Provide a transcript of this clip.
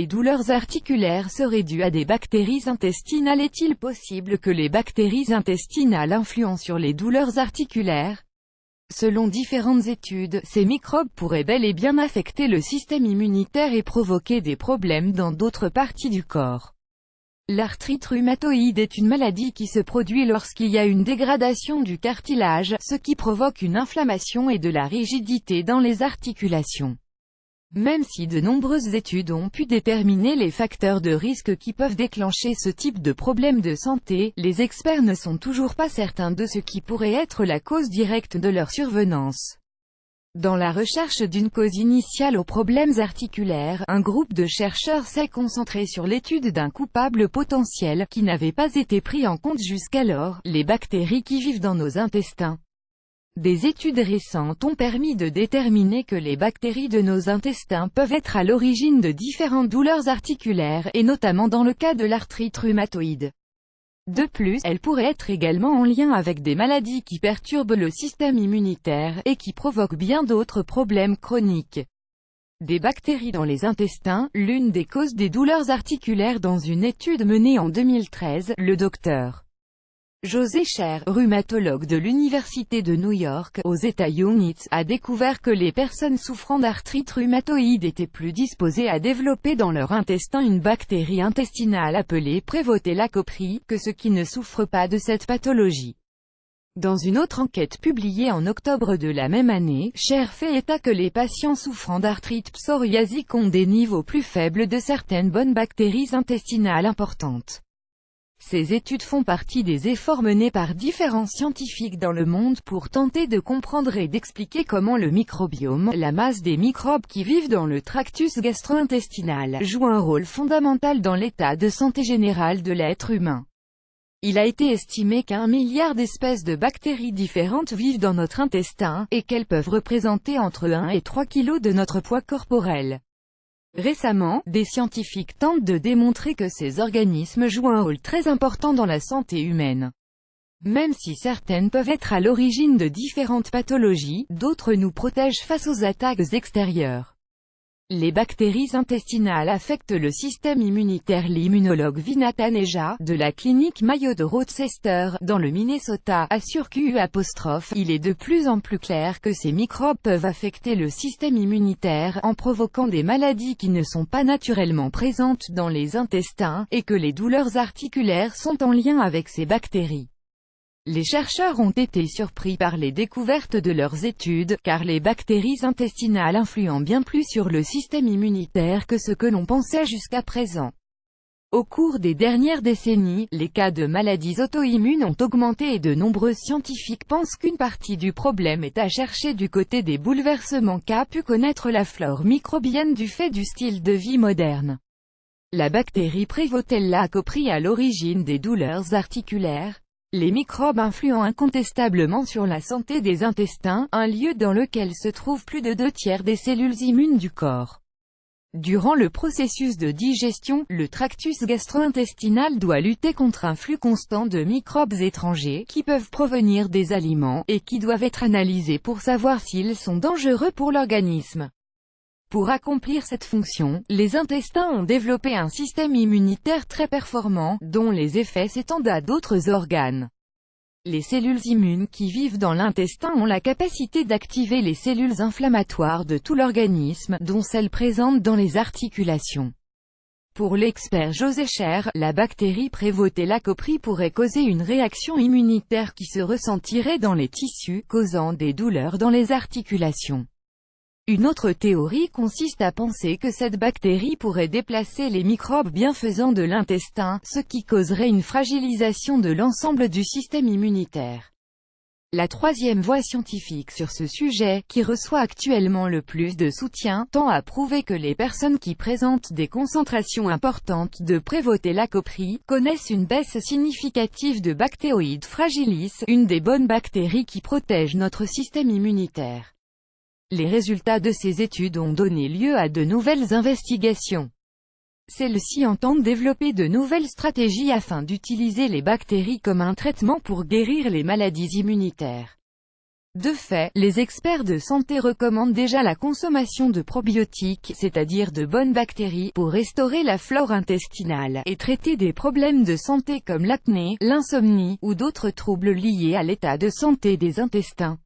douleurs articulaires seraient dues à des bactéries intestinales. Est-il possible que les bactéries intestinales influent sur les douleurs articulaires? Selon différentes études, ces microbes pourraient bel et bien affecter le système immunitaire et provoquer des problèmes dans d'autres parties du corps. L'arthrite rhumatoïde est une maladie qui se produit lorsqu'il y a une dégradation du cartilage, ce qui provoque une inflammation et de la rigidité dans les articulations. Même si de nombreuses études ont pu déterminer les facteurs de risque qui peuvent déclencher ce type de problème de santé, les experts ne sont toujours pas certains de ce qui pourrait être la cause directe de leur survenance. Dans la recherche d'une cause initiale aux problèmes articulaires, un groupe de chercheurs s'est concentré sur l'étude d'un coupable potentiel, qui n'avait pas été pris en compte jusqu'alors, les bactéries qui vivent dans nos intestins. Des études récentes ont permis de déterminer que les bactéries de nos intestins peuvent être à l'origine de différentes douleurs articulaires, et notamment dans le cas de l'arthrite rhumatoïde. De plus, elles pourraient être également en lien avec des maladies qui perturbent le système immunitaire, et qui provoquent bien d'autres problèmes chroniques. Des bactéries dans les intestins, l'une des causes des douleurs articulaires. Dans une étude menée en 2013, le Dr. José Scher, rhumatologue de l'Université de New York, aux États-Unis, a découvert que les personnes souffrant d'arthrite rhumatoïde étaient plus disposées à développer dans leur intestin une bactérie intestinale appelée Prevotella copri, que ceux qui ne souffrent pas de cette pathologie. Dans une autre enquête publiée en octobre de la même année, Scher fait état que les patients souffrant d'arthrite psoriasique ont des niveaux plus faibles de certaines bonnes bactéries intestinales importantes. Ces études font partie des efforts menés par différents scientifiques dans le monde pour tenter de comprendre et d'expliquer comment le microbiome, la masse des microbes qui vivent dans le tractus gastro-intestinal, joue un rôle fondamental dans l'état de santé général de l'être humain. Il a été estimé qu'1 milliard d'espèces de bactéries différentes vivent dans notre intestin, et qu'elles peuvent représenter entre 1 et 3 kg de notre poids corporel. Récemment, des scientifiques tentent de démontrer que ces organismes jouent un rôle très important dans la santé humaine. Même si certaines peuvent être à l'origine de différentes pathologies, d'autres nous protègent face aux attaques extérieures. Les bactéries intestinales affectent le système immunitaire. L'immunologue Vinat Taneja, de la clinique Mayo de Rochester, dans le Minnesota, assure qu'il est de plus en plus clair que ces microbes peuvent affecter le système immunitaire, en provoquant des maladies qui ne sont pas naturellement présentes dans les intestins, et que les douleurs articulaires sont en lien avec ces bactéries. Les chercheurs ont été surpris par les découvertes de leurs études, car les bactéries intestinales influent bien plus sur le système immunitaire que ce que l'on pensait jusqu'à présent. Au cours des dernières décennies, les cas de maladies auto-immunes ont augmenté et de nombreux scientifiques pensent qu'une partie du problème est à chercher du côté des bouleversements qu'a pu connaître la flore microbienne du fait du style de vie moderne. La bactérie Prevotella copri à l'origine des douleurs articulaires. Les microbes influent incontestablement sur la santé des intestins, un lieu dans lequel se trouvent plus de 2/3 des cellules immunes du corps. Durant le processus de digestion, le tractus gastro-intestinal doit lutter contre un flux constant de microbes étrangers, qui peuvent provenir des aliments, et qui doivent être analysés pour savoir s'ils sont dangereux pour l'organisme. Pour accomplir cette fonction, les intestins ont développé un système immunitaire très performant, dont les effets s'étendent à d'autres organes. Les cellules immunes qui vivent dans l'intestin ont la capacité d'activer les cellules inflammatoires de tout l'organisme, dont celles présentes dans les articulations. Pour l'expert José Scher, la bactérie Prevotella copri pourrait causer une réaction immunitaire qui se ressentirait dans les tissus, causant des douleurs dans les articulations. Une autre théorie consiste à penser que cette bactérie pourrait déplacer les microbes bienfaisants de l'intestin, ce qui causerait une fragilisation de l'ensemble du système immunitaire. La troisième voie scientifique sur ce sujet, qui reçoit actuellement le plus de soutien, tend à prouver que les personnes qui présentent des concentrations importantes de Prevotella copri connaissent une baisse significative de Bacteroides fragilis, une des bonnes bactéries qui protègent notre système immunitaire. Les résultats de ces études ont donné lieu à de nouvelles investigations. Celles-ci entendent développer de nouvelles stratégies afin d'utiliser les bactéries comme un traitement pour guérir les maladies immunitaires. De fait, les experts de santé recommandent déjà la consommation de probiotiques, c'est-à-dire de bonnes bactéries, pour restaurer la flore intestinale, et traiter des problèmes de santé comme l'acné, l'insomnie, ou d'autres troubles liés à l'état de santé des intestins.